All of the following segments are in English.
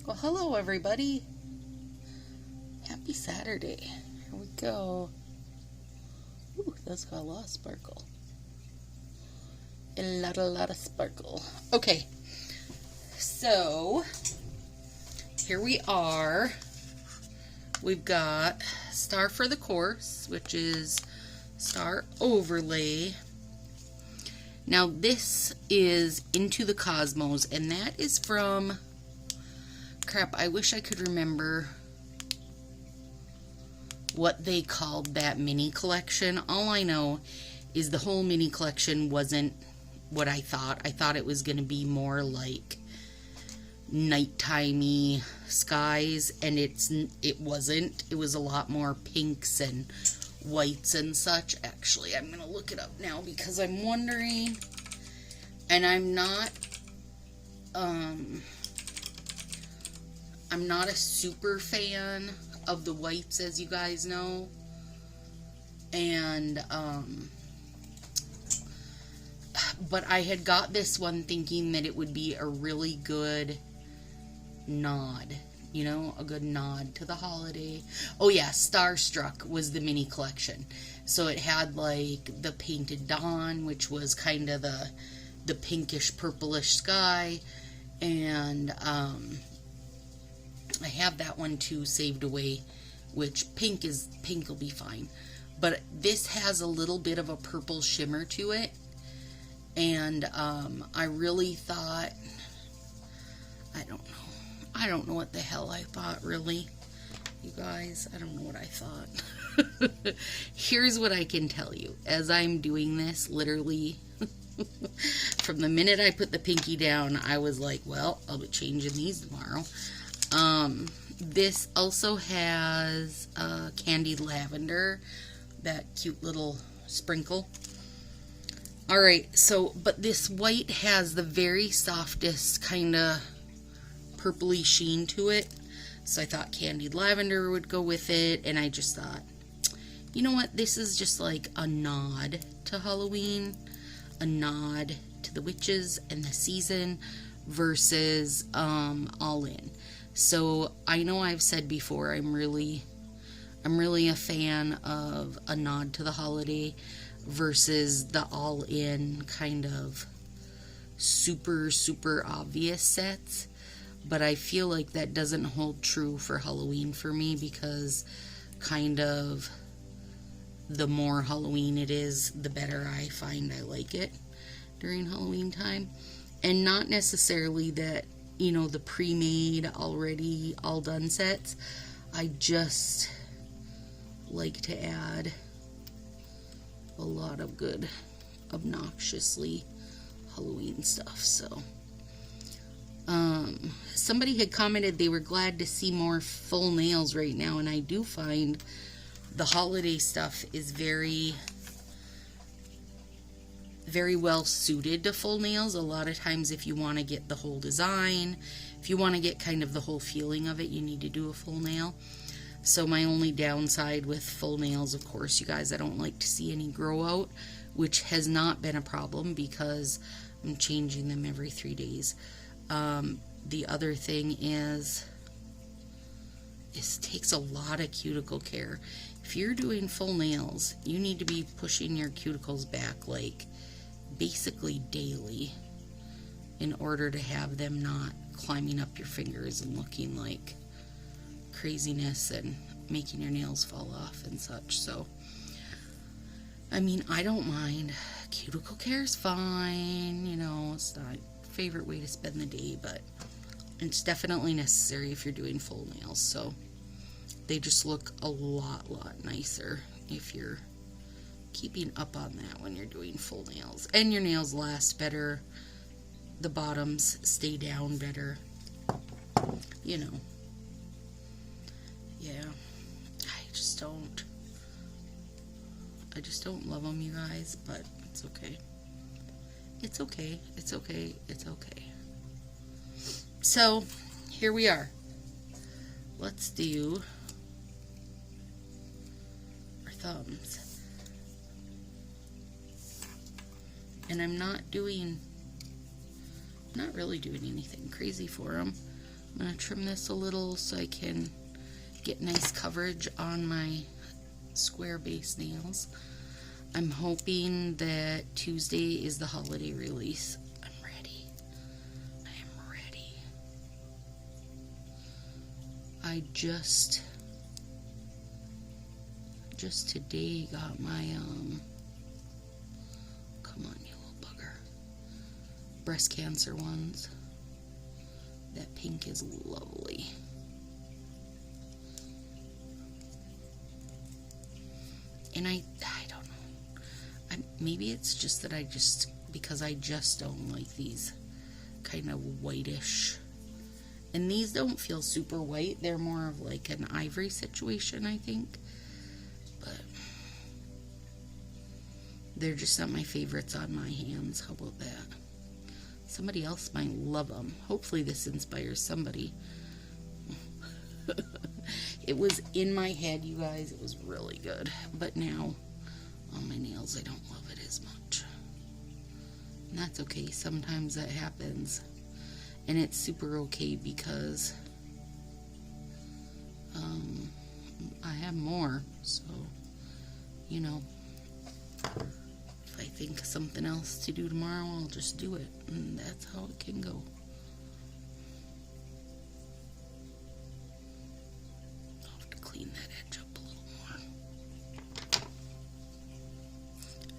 Well, hello everybody. Happy Saturday. Here we go. Ooh, that's got a lot of sparkle. A lot of sparkle. Okay, so here we are. We've got Star for the Course, which is Star Overlay. Now this is Into the Cosmos, and that is from... Crap, I wish I could remember what they called that mini collection. All I know is the whole mini collection wasn't what I thought. I thought it was going to be more like nighttimey skies, and it wasn't. It was a lot more pinks and whites and such. Actually, I'm going to look it up now because I'm wondering, and I'm not a super fan of the whites, as you guys know, and but I had got this one thinking that it would be a really good nod, you know, a good nod to the holiday. Oh yeah, Starstruck was the mini collection, so it had like the Painted Dawn, which was kind of the pinkish purplish sky, and I have that one too saved away, which pink will be fine. But this has a little bit of a purple shimmer to it, and I really thought, I don't know what the hell I thought, really, you guys. I don't know what I thought. Here's what I can tell you. As I'm doing this, literally, from the minute I put the pinky down, I was like, well, I'll be changing these tomorrow. This also has candied lavender, that cute little sprinkle. Alright, so, but this white has the very softest kind of purpley sheen to it. So I thought candied lavender would go with it, and I just thought, you know what, this is just like a nod to Halloween, a nod to the witches and the season versus All In. So I know I've said before, I'm really a fan of a nod to the holiday versus the all-in kind of super obvious sets. But I feel like that doesn't hold true for Halloween for me, because kind of the more Halloween it is, the better I find I like it during Halloween time. And not necessarily that, you know, the pre-made, already all done sets. I just like to add a lot of good, obnoxiously Halloween stuff. So somebody had commented they were glad to see more full nails right now, and I do find the holiday stuff is very well suited to full nails. A lot of times, if you want to get the whole design, if you want to get kind of the whole feeling of it, you need to do a full nail. So my only downside with full nails, of course, you guys, I don't like to see any grow out, which has not been a problem because I'm changing them every 3 days. The other thing is, it takes a lot of cuticle care. If you're doing full nails, you need to be pushing your cuticles back like basically daily in order to have them not climbing up your fingers and looking like craziness and making your nails fall off and such. So I mean, I don't mind. Cuticle care is fine, you know, it's not my favorite way to spend the day, but it's definitely necessary if you're doing full nails. So they just look a lot nicer if you're keeping up on that when you're doing full nails. And your nails last better. The bottoms stay down better. You know. Yeah. I just don't love them, you guys, but it's okay. It's okay. It's okay. It's okay. So, here we are. Let's do our thumbs. And I'm not really doing anything crazy for them. I'm going to trim this a little so I can get nice coverage on my square base nails. I'm hoping that Tuesday is the holiday release. I'm ready. I am ready. I just today got my, come on you little bugger, breast cancer ones. That pink is lovely. And I don't know. Maybe it's just that because I just don't like these kind of whitish. And these don't feel super white. They're more of like an ivory situation, I think. But they're just not my favorites on my hands. How about that? Somebody else might love them. Hopefully this inspires somebody. It was in my head, you guys. It was really good. But now, on my nails, I don't love it as much. And that's okay. Sometimes that happens. And it's super okay because I have more. So, you know, if I think of something else to do tomorrow, I'll just do it. And that's how it can go. Clean that edge up a little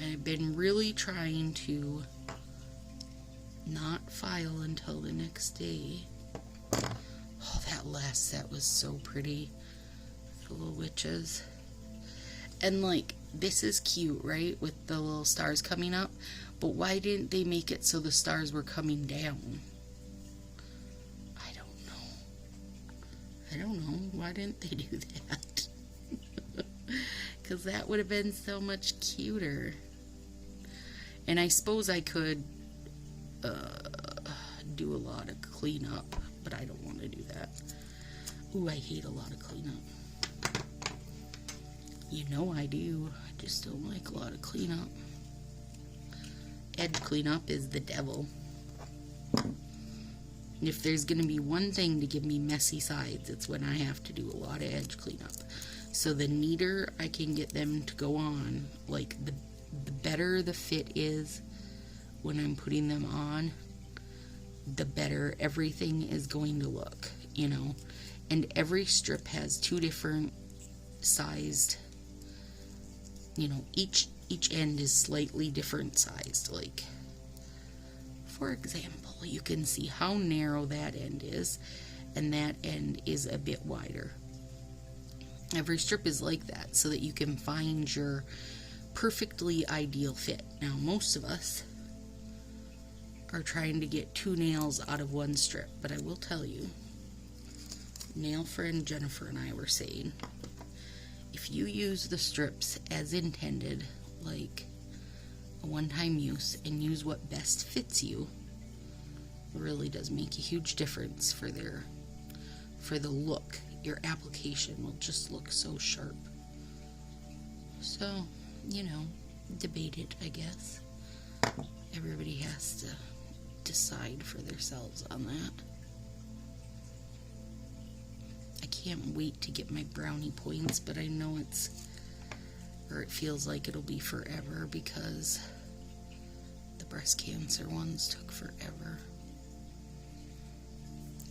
more. I've been really trying to not file until the next day. Oh, that last set was so pretty. The little witches. And like, this is cute, right? With the little stars coming up. But why didn't they make it so the stars were coming down? I don't know. Why didn't they do that? Because that would have been so much cuter. And I suppose I could do a lot of cleanup, but I don't want to do that. Ooh, I hate a lot of cleanup. You know I do. I just don't like a lot of cleanup. Edge cleanup is the devil. If there's going to be one thing to give me messy sides, it's when I have to do a lot of edge cleanup. So the neater I can get them to go on, like the better the fit is when I'm putting them on, the better everything is going to look, you know. And every strip has two different sized, you know, each end is slightly different sized. Like, for example, you can see how narrow that end is, and that end is a bit wider. Every strip is like that so that you can find your perfectly ideal fit. Now, most of us are trying to get two nails out of one strip, but I will tell you, nail friend Jennifer and I were saying, if you use the strips as intended, like a one-time use, and use what best fits you, it really does make a huge difference for the look. Your application will just look so sharp. So, you know, debate it, I guess. Everybody has to decide for themselves on that. I can't wait to get my brownie points, but I know it feels like it'll be forever because the breast cancer ones took forever.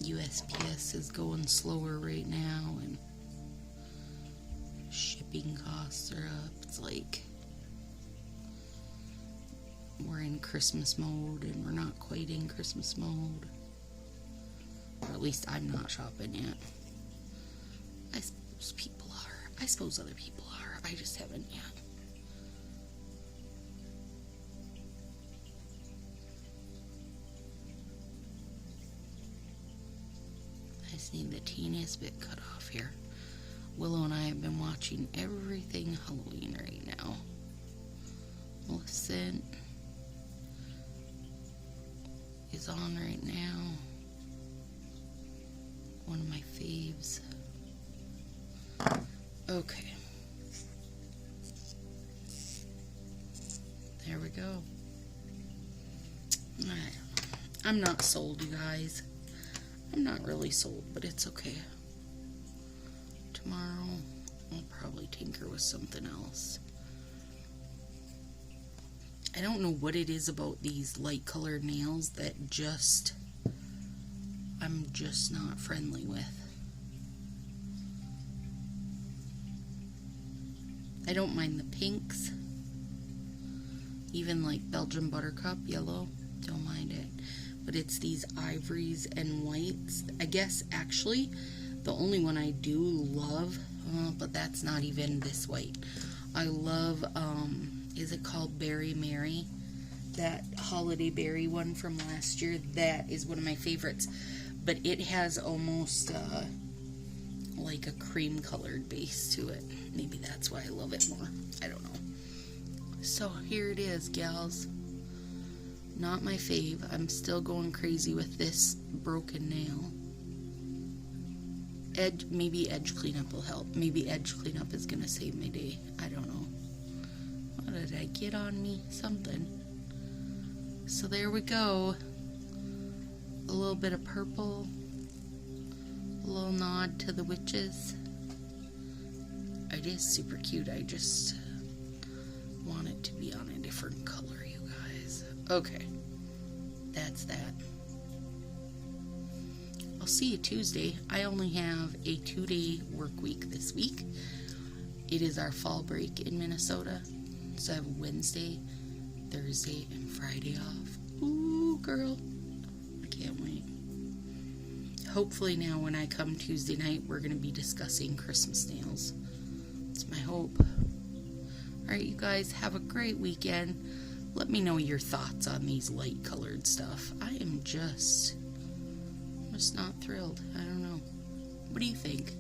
USPS is going slower right now, and shipping costs are up. It's like we're in Christmas mode, and we're not quite in Christmas mode. Or at least I'm not shopping yet. I suppose people are. I suppose other people are. I just haven't yet. I just need the teeniest bit cut off here. Willow and I have been watching everything Halloween right now. Maleficent is on right now. One of my faves. Okay. There we go. I'm not sold, you guys. I'm not really sold, but it's okay. Tomorrow, I'll probably tinker with something else. I don't know what it is about these light colored nails that I'm just not friendly with. I don't mind the pinks. Even like Belgian Buttercup yellow, don't mind it. But it's these ivories and whites. I guess actually the only one I do love, but that's not even this white. I love, is it called Berry Mary? That holiday berry one from last year. That is one of my favorites. But it has almost like a cream colored base to it. Maybe that's why I love it more. I don't know. So here it is, gals. Not my fave. I'm still going crazy with this broken nail. Maybe edge cleanup will help. Maybe edge cleanup is gonna save my day. I don't know. What did I get on me? Something. So there we go. A little bit of purple. A little nod to the witches. It is super cute. I just want it to be on a different color, you guys. Okay. That's that. I'll see you Tuesday. I only have a 2-day work week this week. It is our fall break in Minnesota. So I have Wednesday, Thursday, and Friday off. Ooh, girl. I can't wait. Hopefully now when I come Tuesday night, we're going to be discussing Christmas nails. That's my hope. Alright, you guys, have a great weekend. Let me know your thoughts on these light colored stuff. I'm just not thrilled. I don't know. What do you think?